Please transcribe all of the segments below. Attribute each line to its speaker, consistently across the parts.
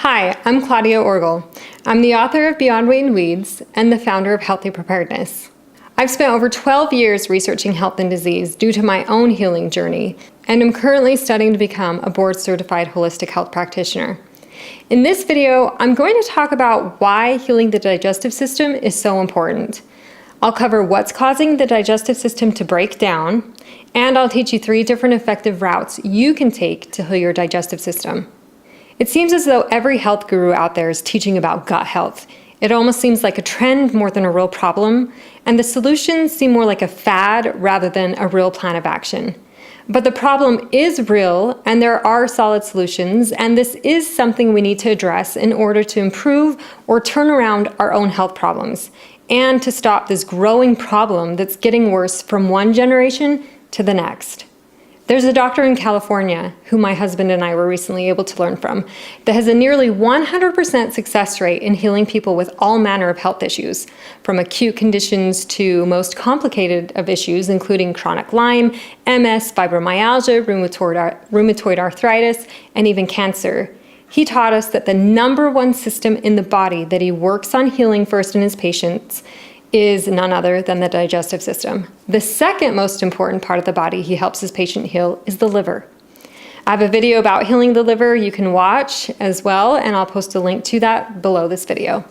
Speaker 1: Hi, I'm Claudia Orgel. I'm the author of Beyond Weight and Weeds and the founder of Healthy Preparedness. I've spent over 12 years researching health and disease due to my own healing journey, and am currently studying to become a board-certified holistic health practitioner. In this video, I'm going to talk about why healing the digestive system is so important. I'll cover what's causing the digestive system to break down, and I'll teach you 3 different effective routes you can take to heal your digestive system. It seems as though every health guru out there is teaching about gut health. It almost seems like a trend more than a real problem, and the solutions seem more like a fad rather than a real plan of action. But the problem is real, and there are solid solutions, and this is something we need to address in order to improve or turn around our own health problems, and to stop this growing problem that's getting worse from one generation to the next. There's a doctor in California, who my husband and I were recently able to learn from, that has a nearly 100% success rate in healing people with all manner of health issues, from acute conditions to most complicated of issues, including chronic Lyme, MS, fibromyalgia, rheumatoid arthritis, and even cancer. He taught us that the #1 system in the body that he works on healing first in his patients is none other than the digestive system. The second most important part of the body he helps his patient heal is the liver. I have a video about healing the liver you can watch as well, and I'll post a link to that below this video.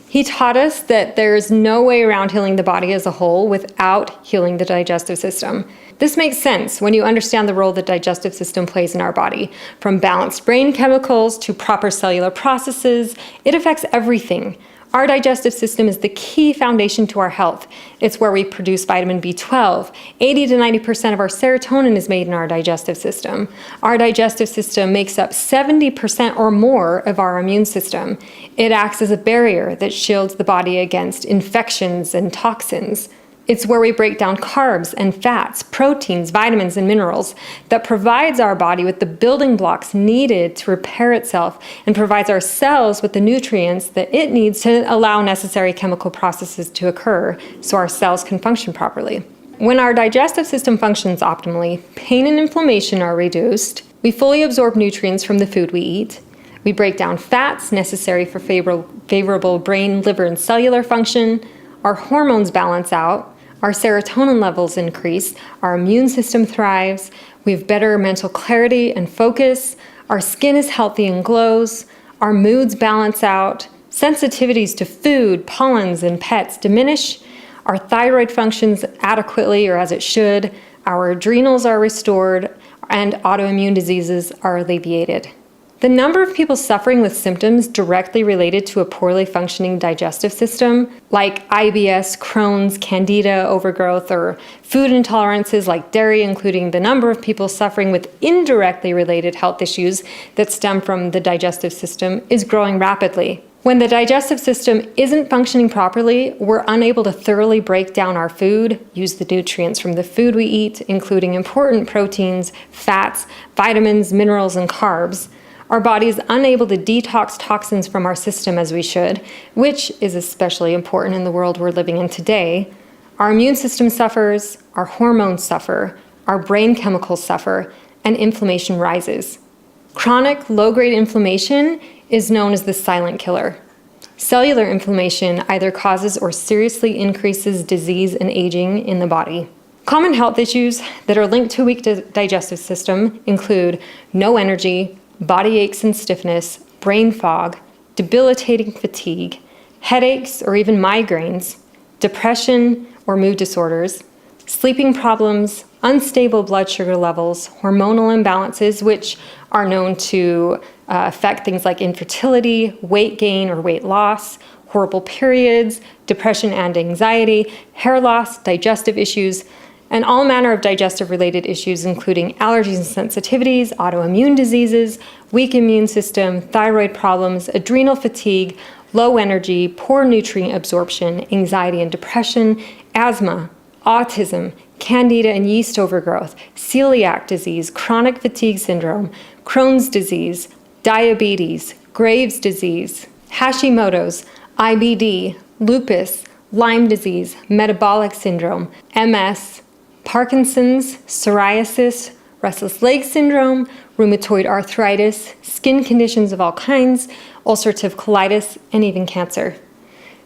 Speaker 1: He taught us that there's no way around healing the body as a whole without healing the digestive system. This makes sense when you understand the role the digestive system plays in our body. From balanced brain chemicals to proper cellular processes, it affects everything. Our digestive system is the key foundation to our health. It's where we produce vitamin B12. 80 to 90% of our serotonin is made in our digestive system. Our digestive system makes up 70% or more of our immune system. It acts as a barrier that shields the body against infections and toxins. It's where we break down carbs and fats, proteins, vitamins, and minerals that provides our body with the building blocks needed to repair itself and provides our cells with the nutrients that it needs to allow necessary chemical processes to occur so our cells can function properly. When our digestive system functions optimally, pain and inflammation are reduced, we fully absorb nutrients from the food we eat, we break down fats necessary for favorable brain, liver, and cellular function, our hormones balance out, our serotonin levels increase, our immune system thrives, we have better mental clarity and focus, our skin is healthy and glows, our moods balance out, sensitivities to food, pollens, and pets diminish, our thyroid functions adequately or as it should, our adrenals are restored, and autoimmune diseases are alleviated. The number of people suffering with symptoms directly related to a poorly functioning digestive system, like IBS, Crohn's, Candida overgrowth, or food intolerances like dairy, including the number of people suffering with indirectly related health issues that stem from the digestive system, is growing rapidly. When the digestive system isn't functioning properly, we're unable to thoroughly break down our food, use the nutrients from the food we eat, including important proteins, fats, vitamins, minerals, and carbs. Our body is unable to detox toxins from our system as we should, which is especially important in the world we're living in today. Our immune system suffers, our hormones suffer, our brain chemicals suffer, and inflammation rises. Chronic low-grade inflammation is known as the silent killer. Cellular inflammation either causes or seriously increases disease and aging in the body. Common health issues that are linked to a weak digestive system include no energy, body aches and stiffness, brain fog, debilitating fatigue, headaches or even migraines, depression or mood disorders, sleeping problems, unstable blood sugar levels, hormonal imbalances, which are known to affect things like infertility, weight gain or weight loss, horrible periods, depression and anxiety, hair loss, digestive issues, and all manner of digestive-related issues, including allergies and sensitivities, autoimmune diseases, weak immune system, thyroid problems, adrenal fatigue, low energy, poor nutrient absorption, anxiety and depression, asthma, autism, candida and yeast overgrowth, celiac disease, chronic fatigue syndrome, Crohn's disease, diabetes, Graves' disease, Hashimoto's, IBD, lupus, Lyme disease, metabolic syndrome, MS, Parkinson's, psoriasis, restless leg syndrome, rheumatoid arthritis, skin conditions of all kinds, ulcerative colitis, and even cancer.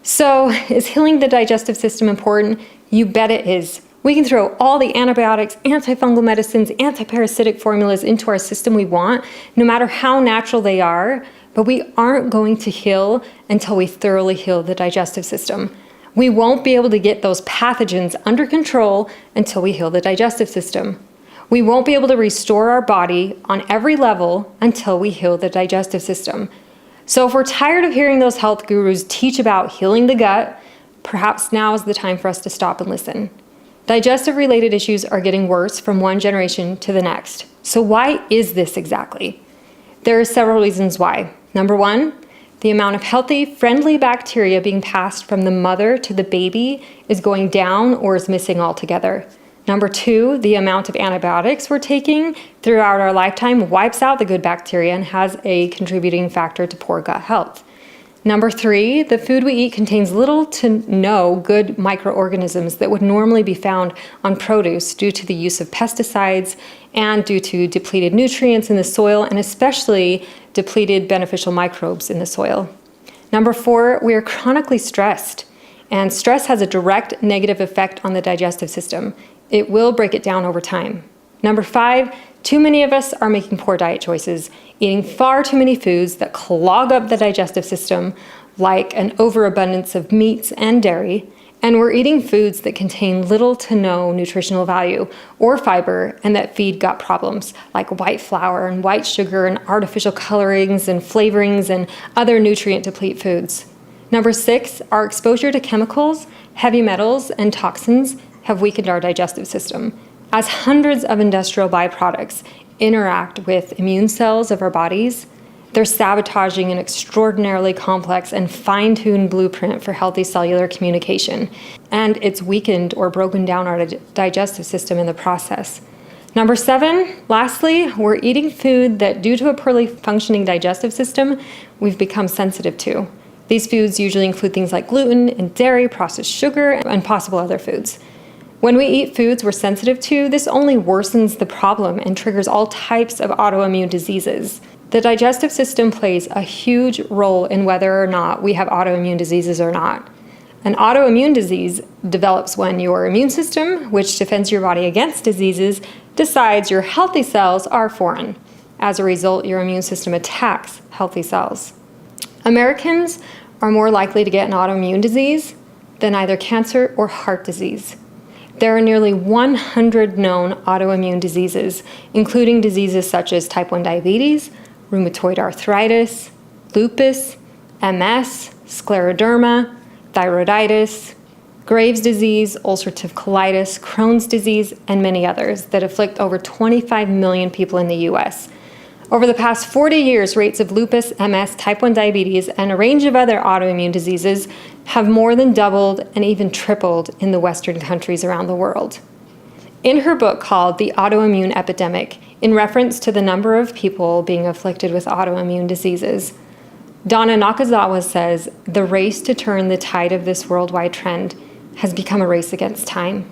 Speaker 1: So, is healing the digestive system important? You bet it is. We can throw all the antibiotics, antifungal medicines, antiparasitic formulas into our system we want, no matter how natural they are, but we aren't going to heal until we thoroughly heal the digestive system. We won't be able to get those pathogens under control until we heal the digestive system. We won't be able to restore our body on every level until we heal the digestive system. So if we're tired of hearing those health gurus teach about healing the gut, perhaps now is the time for us to stop and listen. Digestive-related issues are getting worse from one generation to the next. So why is this exactly? There are several reasons why. Number one, the amount of healthy, friendly bacteria being passed from the mother to the baby is going down or is missing altogether. Number two, the amount of antibiotics we're taking throughout our lifetime wipes out the good bacteria and has a contributing factor to poor gut health. Number three, the food we eat contains little to no good microorganisms that would normally be found on produce due to the use of pesticides and due to depleted nutrients in the soil and especially depleted beneficial microbes in the soil. Number four, we are chronically stressed, and stress has a direct negative effect on the digestive system. It will break it down over time. Number five, too many of us are making poor diet choices, eating far too many foods that clog up the digestive system, like an overabundance of meats and dairy, and we're eating foods that contain little to no nutritional value or fiber and that feed gut problems, like white flour and white sugar and artificial colorings and flavorings and other nutrient-deplete foods. Number six, our exposure to chemicals, heavy metals, and toxins have weakened our digestive system, as hundreds of industrial byproducts interact with immune cells of our bodies. They're sabotaging an extraordinarily complex and fine-tuned blueprint for healthy cellular communication, and it's weakened or broken down our digestive system in the process. Number seven, lastly, we're eating food that, due to a poorly functioning digestive system, we've become sensitive to. These foods usually include things like gluten and dairy, processed sugar, and possible other foods. When we eat foods we're sensitive to, this only worsens the problem and triggers all types of autoimmune diseases. The digestive system plays a huge role in whether or not we have autoimmune diseases or not. An autoimmune disease develops when your immune system, which defends your body against diseases, decides your healthy cells are foreign. As a result, your immune system attacks healthy cells. Americans are more likely to get an autoimmune disease than either cancer or heart disease. There are nearly 100 known autoimmune diseases, including diseases such as type 1 diabetes, rheumatoid arthritis, lupus, MS, scleroderma, thyroiditis, Graves' disease, ulcerative colitis, Crohn's disease, and many others that afflict over 25 million people in the U.S. Over the past 40 years, rates of lupus, MS, type 1 diabetes, and a range of other autoimmune diseases have more than doubled and even tripled in the Western countries around the world. In her book called The Autoimmune Epidemic, in reference to the number of people being afflicted with autoimmune diseases, Donna Nakazawa says, "The race to turn the tide of this worldwide trend has become a race against time."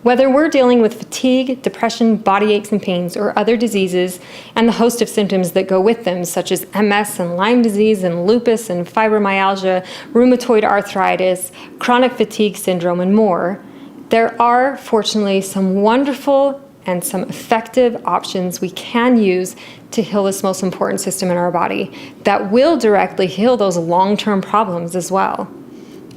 Speaker 1: Whether we're dealing with fatigue, depression, body aches and pains, or other diseases and the host of symptoms that go with them, such as MS and Lyme disease and lupus and fibromyalgia, rheumatoid arthritis, chronic fatigue syndrome, and more, there are, fortunately, some wonderful and some effective options we can use to heal this most important system in our body that will directly heal those long-term problems as well.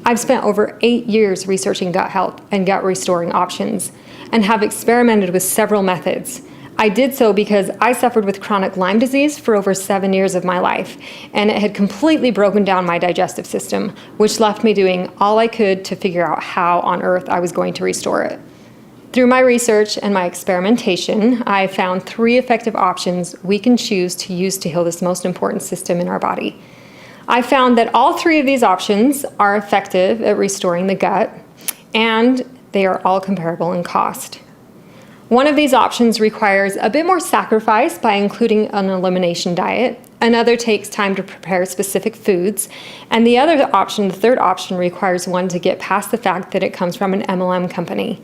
Speaker 1: I've spent over 8 years researching gut health and gut restoring options and have experimented with several methods. I did so because I suffered with chronic Lyme disease for over 7 years of my life, and it had completely broken down my digestive system, which left me doing all I could to figure out how on earth I was going to restore it. Through my research and my experimentation, I found 3 effective options we can choose to use to heal this most important system in our body. I found that all 3 of these options are effective at restoring the gut, and they are all comparable in cost. One of these options requires a bit more sacrifice by including an elimination diet. Another takes time to prepare specific foods. And the other option, the third option, requires one to get past the fact that it comes from an MLM company.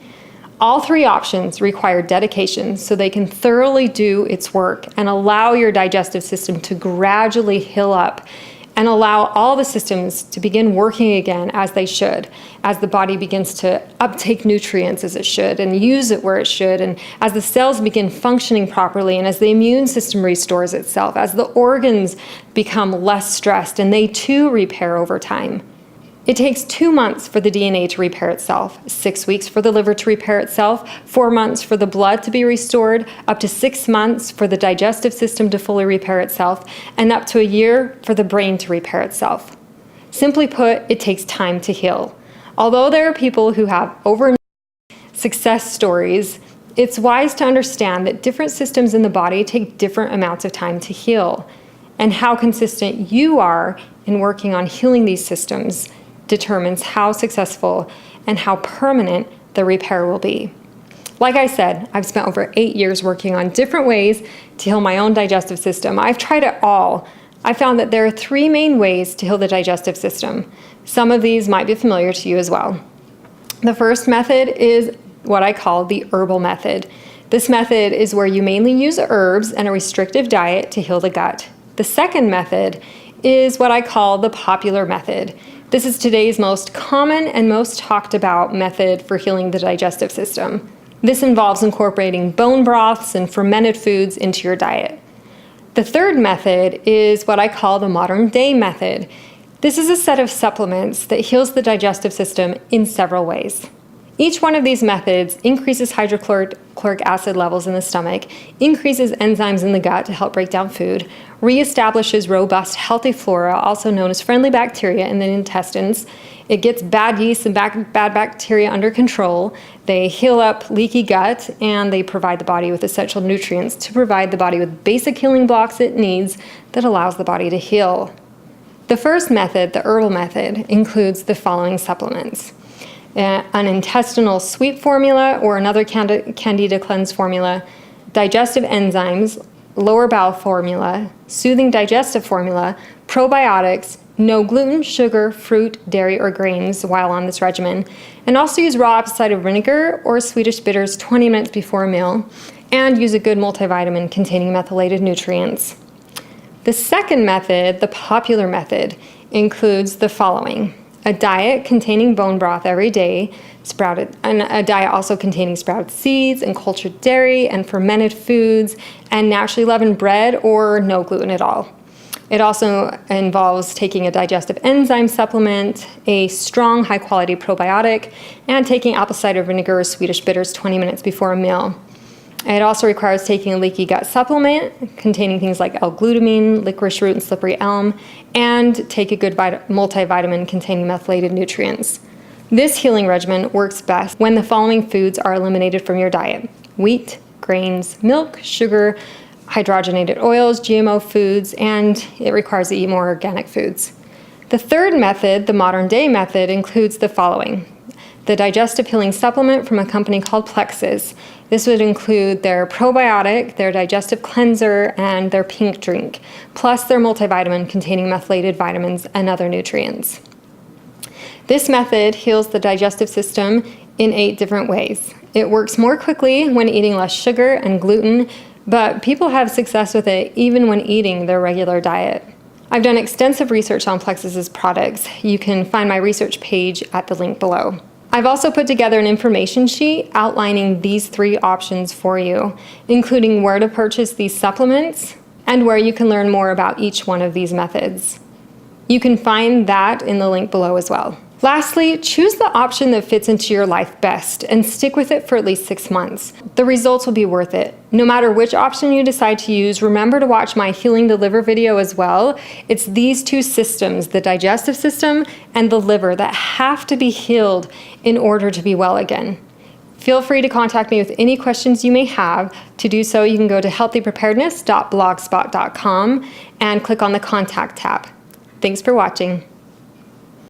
Speaker 1: All three options require dedication so they can thoroughly do its work and allow your digestive system to gradually heal up and allow all the systems to begin working again as they should, as the body begins to uptake nutrients as it should and use it where it should, and as the cells begin functioning properly, and as the immune system restores itself, as the organs become less stressed and they too repair over time. It takes 2 months for the DNA to repair itself, 6 weeks for the liver to repair itself, 4 months for the blood to be restored, up to 6 months for the digestive system to fully repair itself, and up to a year for the brain to repair itself. Simply put, it takes time to heal. Although there are people who have overnight success stories, it's wise to understand that different systems in the body take different amounts of time to heal, and how consistent you are in working on healing these systems determines how successful and how permanent the repair will be. Like I said, I've spent over 8 years working on different ways to heal my own digestive system. I've tried it all. I found that there are 3 main ways to heal the digestive system. Some of these might be familiar to you as well. The first method is what I call the herbal method. This method is where you mainly use herbs and a restrictive diet to heal the gut. The second method is what I call the popular method. This is today's most common and most talked about method for healing the digestive system. This involves incorporating bone broths and fermented foods into your diet. The third method is what I call the modern day method. This is a set of supplements that heals the digestive system in several ways. Each one of these methods increases hydrochloric acid levels in the stomach, increases enzymes in the gut to help break down food, reestablishes robust, healthy flora, also known as friendly bacteria in the intestines. It gets bad yeast and bad bacteria under control. They heal up leaky gut, and they provide the body with essential nutrients to provide the body with basic healing blocks it needs that allows the body to heal. The first method, the herbal method, includes the following supplements: an intestinal sweep formula or another Candida cleanse formula, digestive enzymes, lower bowel formula, soothing digestive formula, probiotics, no gluten, sugar, fruit, dairy, or grains while on this regimen, and also use raw apple cider vinegar or Swedish bitters 20 minutes before a meal, and use a good multivitamin containing methylated nutrients. The second method, the popular method, includes the following: a diet containing bone broth every day, and a diet also containing sprouted seeds and cultured dairy and fermented foods and naturally leavened bread or no gluten at all. It also involves taking a digestive enzyme supplement, a strong high-quality probiotic, and taking apple cider vinegar or Swedish bitters 20 minutes before a meal. It also requires taking a leaky gut supplement containing things like L-glutamine, licorice root, and slippery elm, and take a good multivitamin containing methylated nutrients. This healing regimen works best when the following foods are eliminated from your diet: wheat, grains, milk, sugar, hydrogenated oils, GMO foods, and it requires to eat more organic foods. The third method, the modern day method, includes the following: the digestive healing supplement from a company called Plexus. This would include their probiotic, their digestive cleanser, and their pink drink, plus their multivitamin containing methylated vitamins and other nutrients. This method heals the digestive system in 8 different ways. It works more quickly when eating less sugar and gluten, but people have success with it even when eating their regular diet. I've done extensive research on Plexus's products. You can find my research page at the link below. I've also put together an information sheet outlining these 3 options for you, including where to purchase these supplements and where you can learn more about each one of these methods. You can find that in the link below as well. Lastly, choose the option that fits into your life best and stick with it for at least 6 months. The results will be worth it. No matter which option you decide to use, remember to watch my Healing the Liver video as well. It's these 2 systems, the digestive system and the liver, that have to be healed in order to be well again. Feel free to contact me with any questions you may have. To do so, you can go to healthypreparedness.blogspot.com and click on the Contact tab. Thanks for watching.